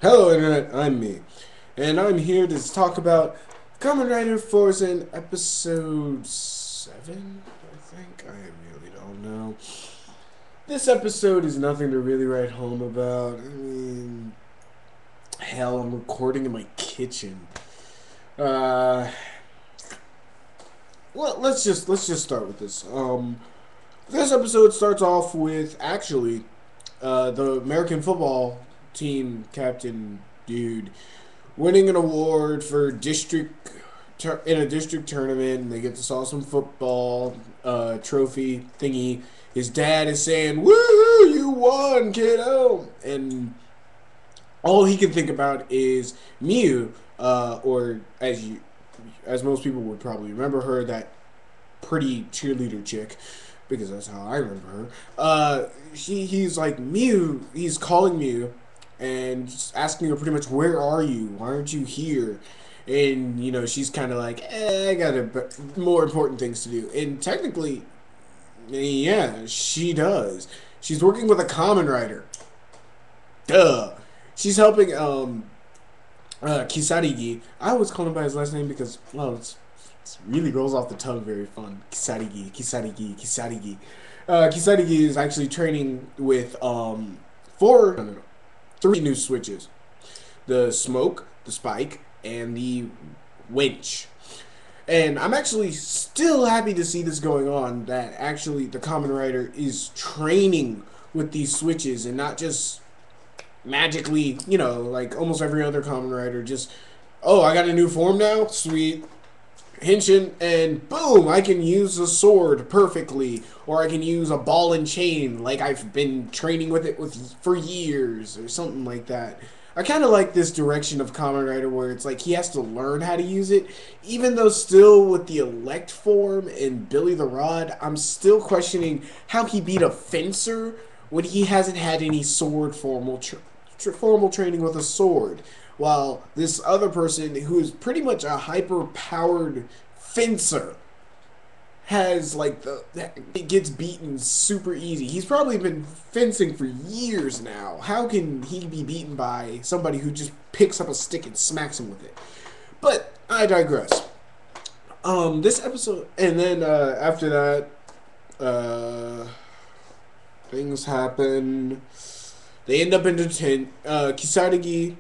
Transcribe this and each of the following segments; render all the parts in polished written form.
Hello Internet, I'm me, and I'm here to talk about Kamen Rider Fourze episode 7, I think? I really don't know. This episode is nothing to really write home about. I mean, hell, I'm recording in my kitchen. Uh, well, let's just start with this. This episode starts off with actually the American football team captain dude winning an award for in a district tournament, and they get to saw some football trophy thingy. His dad is saying, "Woohoo! You won, kiddo!" And all he can think about is Miu, or as most people would probably remember her, that pretty cheerleader chick, because that's how I remember her. He's like Mew. He's calling Mew, and just asking her pretty much, "Where are you? Why aren't you here?" And she's kind of like, I got more important things to do. And technically, yeah, she does. She's working with a common writer. Duh. She's helping Kisarigi. I always call him by his last name because, well, it really rolls off the tongue very fun. Kisarigi. Kisarigi is actually training with four, no, no, no, three new switches: the smoke, the spike, and the winch. And I'm actually still happy to see this going on. That actually the Kamen Rider is training with these switches and not just magically, like almost every other Kamen Rider. Just, oh, I got a new form now. Sweet. Henshin, and boom, I can use a sword perfectly, or I can use a ball and chain like I've been training with it for years, or something like that. I kind of like this direction of Kamen Rider where it's like he has to learn how to use it, even though still with the elect form and Billy the Rod, I'm still questioning how he beat a fencer when he hasn't had any sword formal training with a sword. While this other person, who is pretty much a hyper powered fencer, has like it gets beaten super easy. He's probably been fencing for years now. How can he be beaten by somebody who just picks up a stick and smacks him with it? But I digress. This episode, and then after that, things happen. They end up in detention. Kisaragi,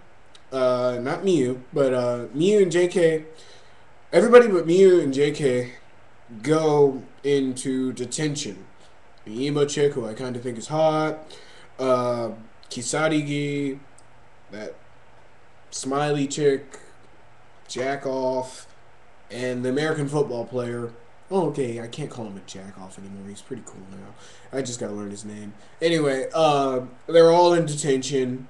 not Miu, but Miu and JK. Everybody but Miu and JK go into detention. The emo chick, who I kind of think is hot. Kisaragi, that smiley chick, jack off, and the American football player. Oh, okay, I can't call him a jack off anymore. He's pretty cool now. I just gotta learn his name. Anyway, they're all in detention,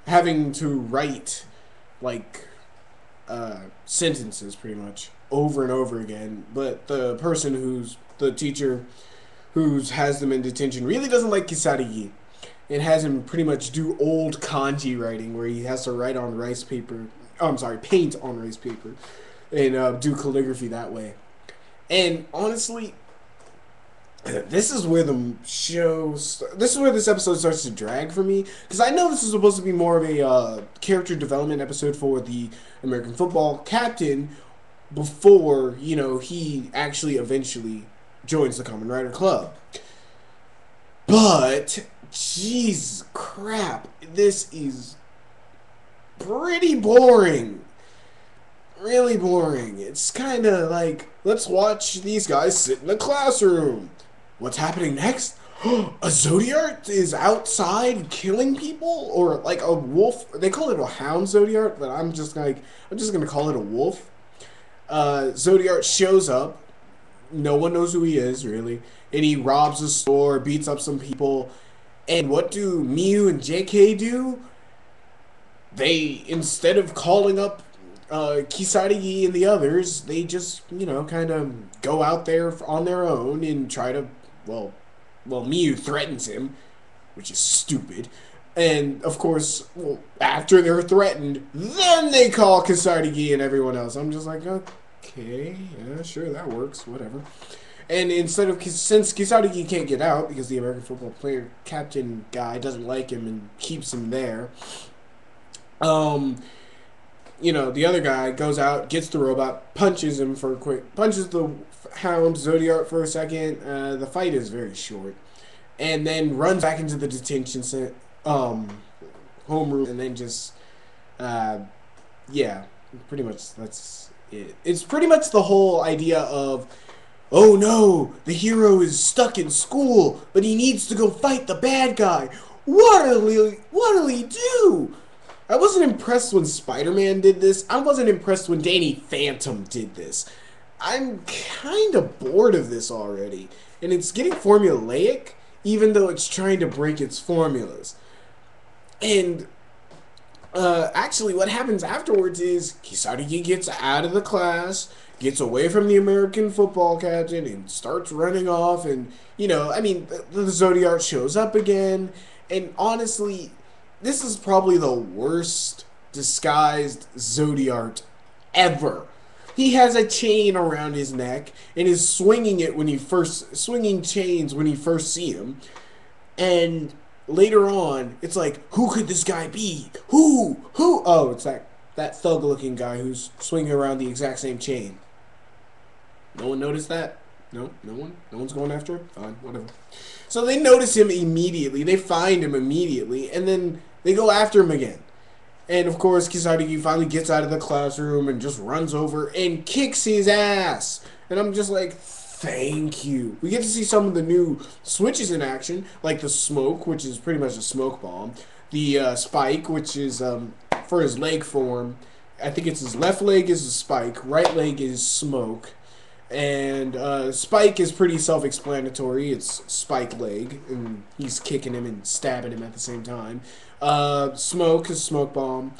having to write like sentences pretty much over and over again. But the person who's the teacher who has them in detention really doesn't like Kisarigi, and has him pretty much do old kanji writing where he has to write on rice paper. Oh, I'm sorry, paint on rice paper, and do calligraphy that way. And honestly, this is where this is where this episode starts to drag for me, because I know this is supposed to be more of a character development episode for the American football captain before he actually eventually joins the Kamen Rider Club. But jeez crap, this is pretty boring. Really boring. It's kind of like, let's watch these guys sit in the classroom. What's happening next? A Zodiac is outside killing people, or like a wolf. They call it a hound Zodiac, but I'm just gonna call it a wolf. Zodiac shows up. No one knows who he is really, and he robs a store, beats up some people. And what do Miu and JK do? They, instead of calling up Kisarigi and the others, they just, kind of go out there on their own and try to, Miu threatens him, which is stupid. And, of course, after they're threatened, then they call Kisarigi and everyone else. I'm just like, okay, yeah, sure, that works, whatever. And since Kisarigi can't get out because the American football player captain guy doesn't like him and keeps him there, Um, the other guy goes out, gets the robot, punches him for a quick, punches the Hound Zodiac for a second. The fight is very short, and then runs back into the detention um, homeroom, and then just, uh, yeah, pretty much that's it. It's pretty much the whole idea of, oh no, the hero is stuck in school, but he needs to go fight the bad guy. What'll he do? I wasn't impressed when Spider-Man did this. I wasn't impressed when Danny Phantom did this. I'm kind of bored of this already. And it's getting formulaic, even though it's trying to break its formulas. And actually, what happens afterwards is Kisarigi gets out of the class, gets away from the American football captain, and starts running off. And, the Zodiac shows up again. And honestly, this is probably the worst disguised Zodiac ever. He has a chain around his neck and is swinging chains when you first see him. And later on, it's like, who could this guy be? Who? Oh, it's that thug-looking guy who's swinging around the exact same chain. No one noticed that? No one? No one's going after him? Fine, whatever. So they notice him immediately. They find him immediately, and then they go after him again. And of course, Kisarigi finally gets out of the classroom and just runs over and kicks his ass. And I'm just like, thank you. We get to see some of the new switches in action, like the smoke, which is pretty much a smoke bomb. The spike, which is for his leg form. I think it's his left leg is a spike, right leg is smoke. And Spike is pretty self-explanatory. It's Spike leg, and he's kicking him and stabbing him at the same time. Smoke is smoke bomb.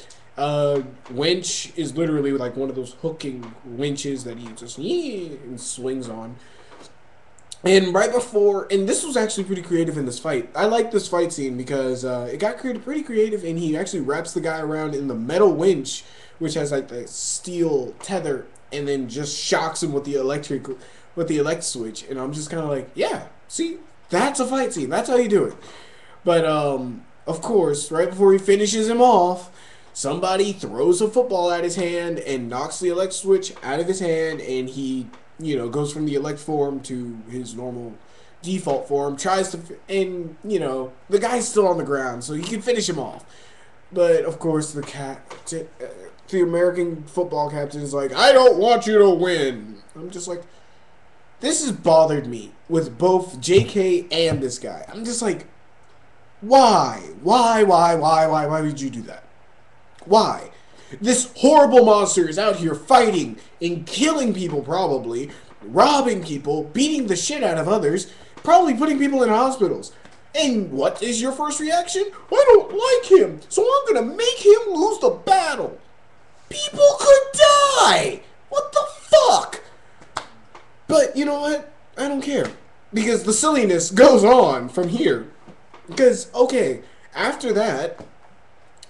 Winch is literally like one of those hooking winches that he just and swings on. And right before, and this was actually pretty creative in this fight. I like this fight scene because it got pretty creative, and he actually wraps the guy around in the metal winch, which has like the steel tether, and then just shocks him with the elect switch. And I'm just kind of like, yeah, see, that's a fight scene. That's how you do it. But of course, right before he finishes him off, somebody throws a football at his hand and knocks the elect switch out of his hand, and he, goes from the elect form to his normal default form, tries to, and, the guy's still on the ground, so he can finish him off. But, of course, the American football captain is like, I don't want you to win. I'm just like, this has bothered me with both JK and this guy. I'm just like, why? Why would you do that? Why? This horrible monster is out here fighting and killing people, probably, robbing people, beating the shit out of others, probably putting people in hospitals. And what is your first reaction? I don't like him, so I'm going to make him lose the battle. People could die! What the fuck? But you know what? I don't care. Because the silliness goes on from here. Because, okay, after that,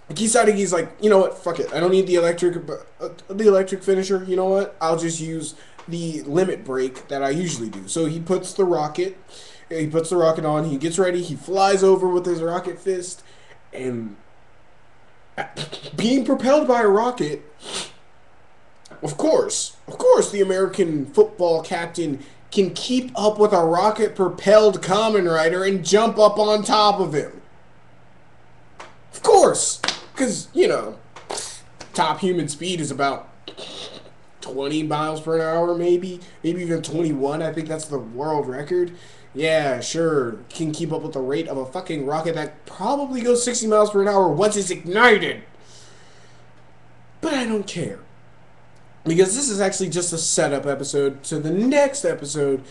Kisarigi's like, you know what? Fuck it. I don't need the electric finisher. You know what? I'll just use the limit break that I usually do. So he puts the rocket on, he gets ready, he flies over with his rocket fist, and being propelled by a rocket, of course, the American football captain can keep up with a rocket-propelled Kamen Rider and jump up on top of him. Of course, because, top human speed is about 20 miles per hour, maybe even 21. I think that's the world record. Yeah, sure, can keep up with the rate of a fucking rocket that probably goes 60 miles per hour once it's ignited. But I don't care. Because this is actually just a setup episode to the next episode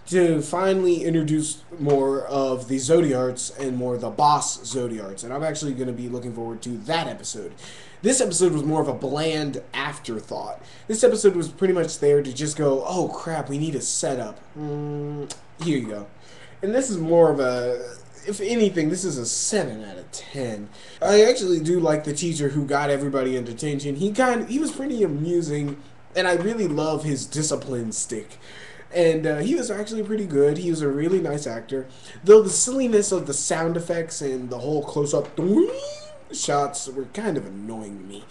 to finally introduce more of the Zodiarts and more of the boss Zodiarts. And I'm actually going to be looking forward to that episode. This episode was more of a bland afterthought. This episode was pretty much there to just go, oh crap, we need a setup. Here you go. And this is more of a, if anything, this is a 7 out of 10. I actually do like the teacher who got everybody in detention. He was pretty amusing, and I really love his discipline stick. And he was actually pretty good. He was a really nice actor. Though the silliness of the sound effects and the whole close-up shots were kind of annoying me.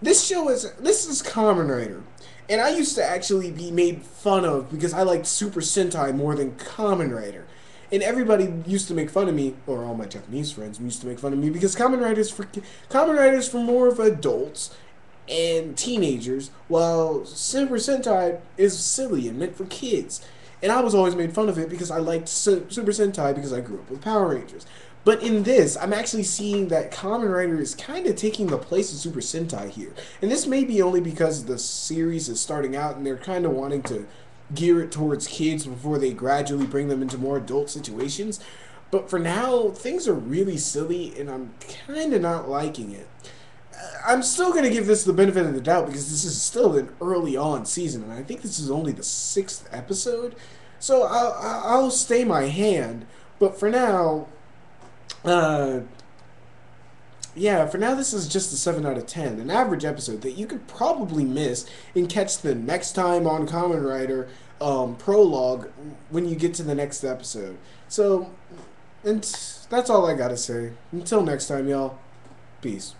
This is Kamen Rider, and I used to actually be made fun of because I liked Super Sentai more than Kamen Rider, and everybody used to make fun of me, or all my Japanese friends used to make fun of me because Kamen Rider's for more of adults and teenagers, while Super Sentai is silly and meant for kids. And I was always made fun of it because I liked Super Sentai because I grew up with Power Rangers. But in this, I'm actually seeing that Kamen Rider is kind of taking the place of Super Sentai here. And this may be only because the series is starting out and they're kind of wanting to gear it towards kids before they gradually bring them into more adult situations. But for now, things are really silly and I'm kind of not liking it. I'm still going to give this the benefit of the doubt because this is still an early on season, and I think this is only the 6th episode. So I'll stay my hand, but for now, uh, yeah, for now this is just a 7 out of 10, an average episode that you could probably miss and catch the next time on Kamen Rider prologue when you get to the next episode. So, and that's all I gotta say. Until next time, y'all. Peace.